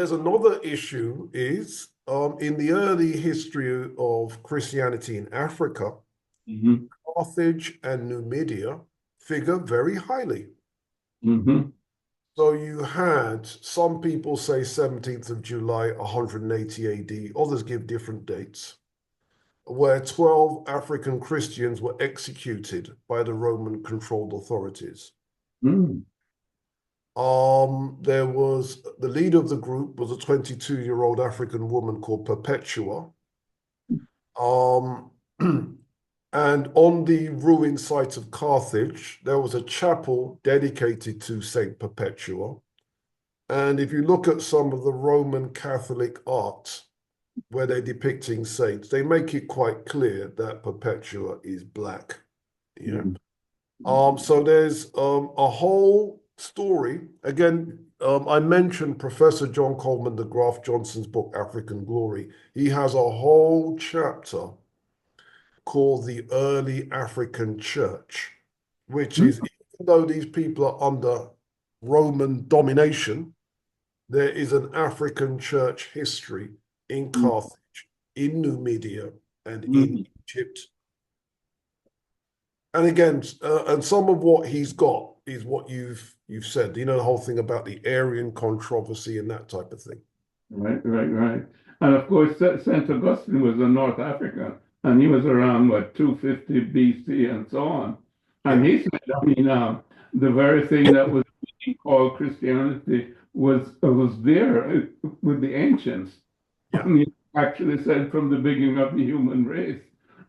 there's another issue is in the early history of Christianity in Africa, Mm-hmm. Carthage and Numidia figure very highly. Mm-hmm. So you had some people say 17th of July, 180 AD, others give different dates, where 12 African Christians were executed by the Roman controlled authorities. Mm. There was the leader of the group was a 22-year-old African woman called Perpetua. Um, and on the ruined site of Carthage, there was a chapel dedicated to Saint Perpetua. And if you look at some of the Roman Catholic art where they're depicting saints, they make it quite clear that Perpetua is black. Yeah. So there's a whole story. Again, I mentioned Professor John Coleman DeGraff Johnson's book, African Glory. He has a whole chapter called The Early African Church, which is, even though these people are under Roman domination, there is an African church history in Carthage, in Numidia, and in Egypt. And again, and some of what he's got is what you've said. You know, the whole thing about the Arian controversy and that type of thing. Right, right, right. And of course, Saint Augustine was in North Africa, and he was around what 250 BC and so on. And he said, I mean, the very thing that was being called Christianity was there with the ancients. Yeah. And he actually said from the beginning of the human race.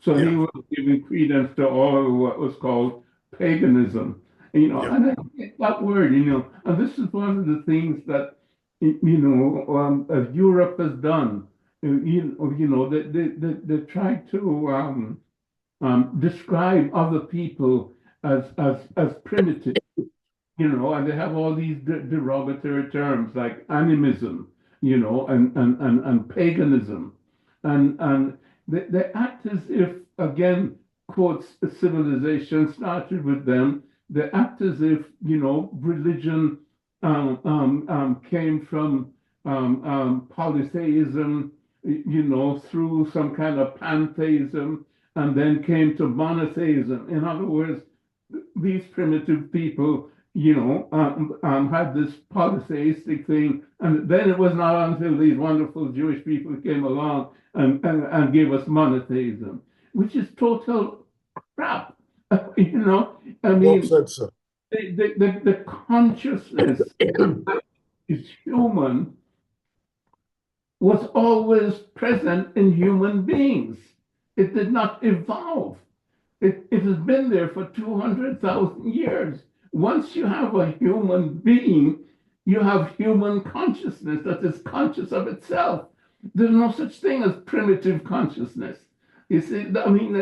So he was giving credence to all what was called paganism. You know, and I get that word, you know, and this is one of the things that Europe has done. You know, they try to describe other people as primitive, you know, and they have all these derogatory terms like animism, you know, and paganism, and they act as if, again, quotes, civilization started with them. They act as if, you know, religion came from polytheism, you know, through some kind of pantheism, and then came to monotheism. In other words, these primitive people, you know, had this polytheistic thing, and then it was not until these wonderful Jewish people came along and gave us monotheism, which is total crap. You know, I mean, Well said, sir. the consciousness is human was always present in human beings. It did not evolve. It has been there for 200,000 years. Once you have a human being, you have human consciousness that is conscious of itself. There's no such thing as primitive consciousness. You see, I mean,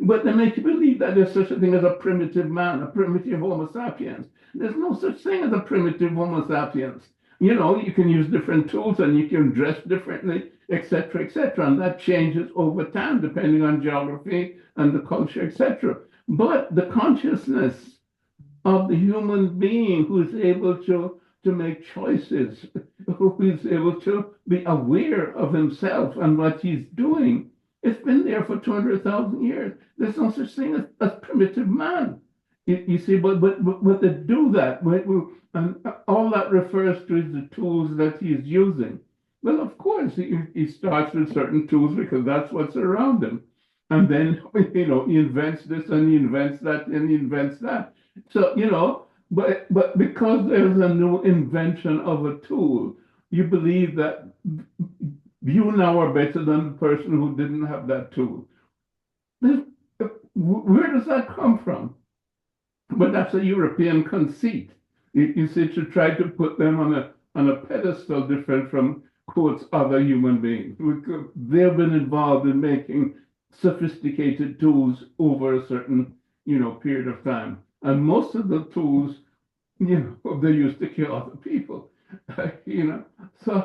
but they make you believe that there's such a thing as a primitive man, a primitive Homo sapiens. There's no such thing as a primitive Homo sapiens. You know, you can use different tools and you can dress differently, etc., etc., and that changes over time depending on geography and the culture, etc. But the consciousness of the human being who is able to make choices, who is able to be aware of himself and what he's doing, it's been there for 200,000 years. There's no such thing as primitive man. You see, but they do that, and all that refers to is the tools that he's using. Well, of course, he starts with certain tools because that's what's around him. And then, you know, he invents this and he invents that and he invents that. So, you know, but because there's a new invention of a tool, you believe that you now are better than the person who didn't have that tool. Where does that come from? But that's a European conceit. You see, to try to put them on a pedestal different from, quotes, other human beings. They've been involved in making sophisticated tools over a certain, you know, period of time. And most of the tools, you know, they used to kill other people. You know, so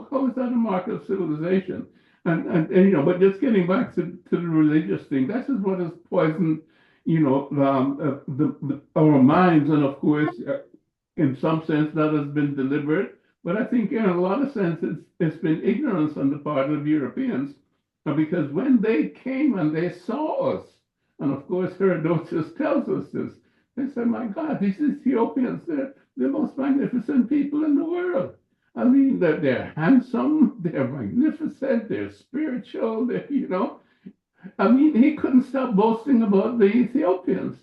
how is that a mark of civilization? And you know, but just getting back to the religious thing, that is what has poisoned, you know, our minds, and of course, in some sense, that has been deliberate. But I think in a lot of senses, it's been ignorance on the part of Europeans, because when they came and they saw us, and of course Herodotus tells us this, they said, my God, these Ethiopians, they're the most magnificent people in the world. I mean, they're handsome, they're magnificent, they're spiritual, I mean, he couldn't stop boasting about the Ethiopians.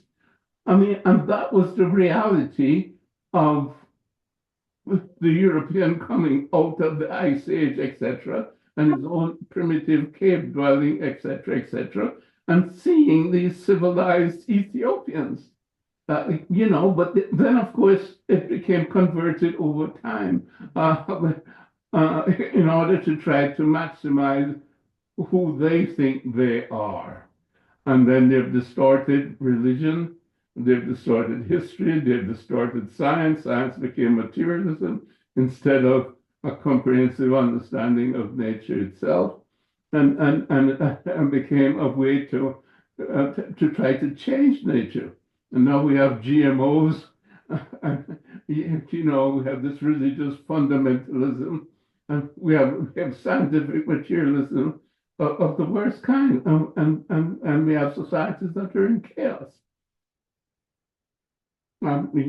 I mean, and that was the reality of the European coming out of the Ice Age, etc., and his own primitive cave dwelling, etc., and seeing these civilized Ethiopians. But then, of course, it became converted over time in order to try to maximize who they think they are. And then they've distorted religion, they've distorted history, they've distorted science. Science became materialism instead of a comprehensive understanding of nature itself, and became a way to try to change nature. And now we have GMOs, and we have this religious fundamentalism, and we have scientific materialism of the worst kind, and we have societies that are in chaos. We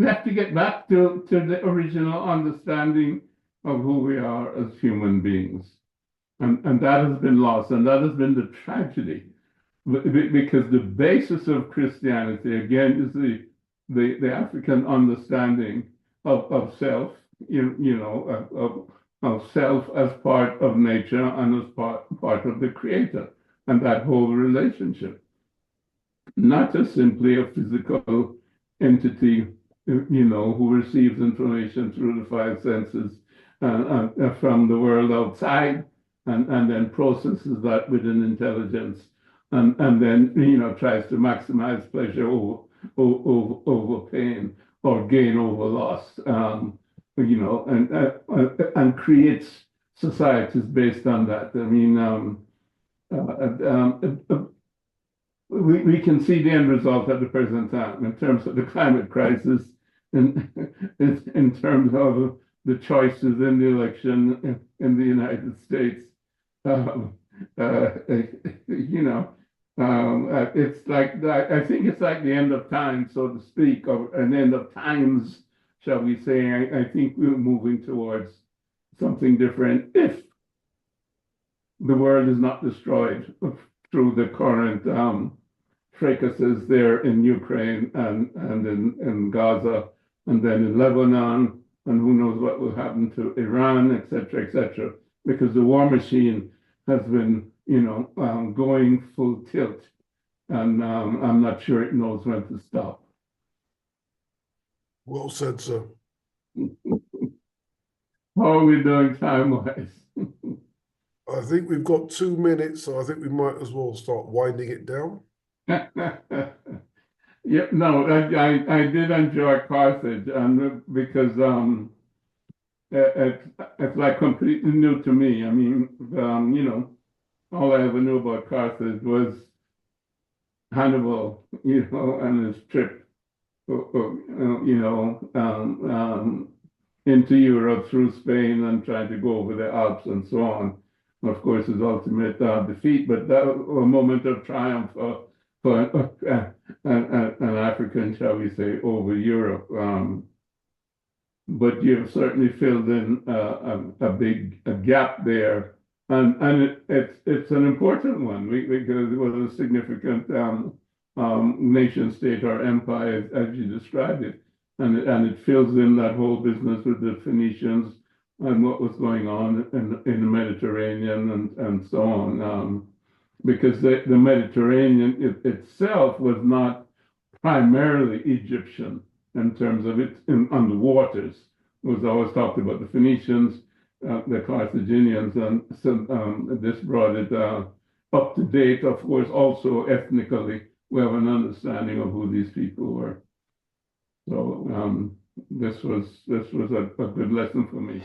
have to get back to the original understanding of who we are as human beings, and that has been lost, and that has been the tragedy, because the basis of Christianity again is the African understanding of self, of self as part of nature and as part of the Creator, and that whole relationship. Not just simply a physical entity, who receives information through the five senses from the world outside, and then processes that with an intelligence, and then tries to maximize pleasure over pain, or gain over loss, and creates societies based on that. I mean, we can see the end result at the present time in terms of the climate crisis, in terms of the choices in the election in the United States. It's like, I think it's like the end of time, so to speak, or an end of times, shall we say. I think we're moving towards something different if the world is not destroyed through the current fracases there in Ukraine and in Gaza, and then in Lebanon, and who knows what will happen to Iran, etc., because the war machine has been, going full tilt, and I'm not sure it knows when to stop. Well said, sir. How are we doing time-wise? I think we've got 2 minutes, so I think we might as well start winding it down. Yeah, no, I did enjoy Carthage, and because it's like completely new to me. I mean, all I ever knew about Carthage was Hannibal, and his trip, into Europe through Spain and trying to go over the Alps and so on. Of course, his ultimate defeat, but that was a moment of triumph for an African, shall we say, over Europe. But you've certainly filled in a gap there, and it's an important one because it was a significant nation state or empire, as you described it, and it fills in that whole business with the Phoenicians and what was going on in the Mediterranean and so on, because the Mediterranean itself was not primarily Egyptian in terms of it on the waters. It was always talked about the Phoenicians, the Carthaginians, and so, this brought it up to date. Of course, also ethnically, we have an understanding of who these people were. So this was a good lesson for me.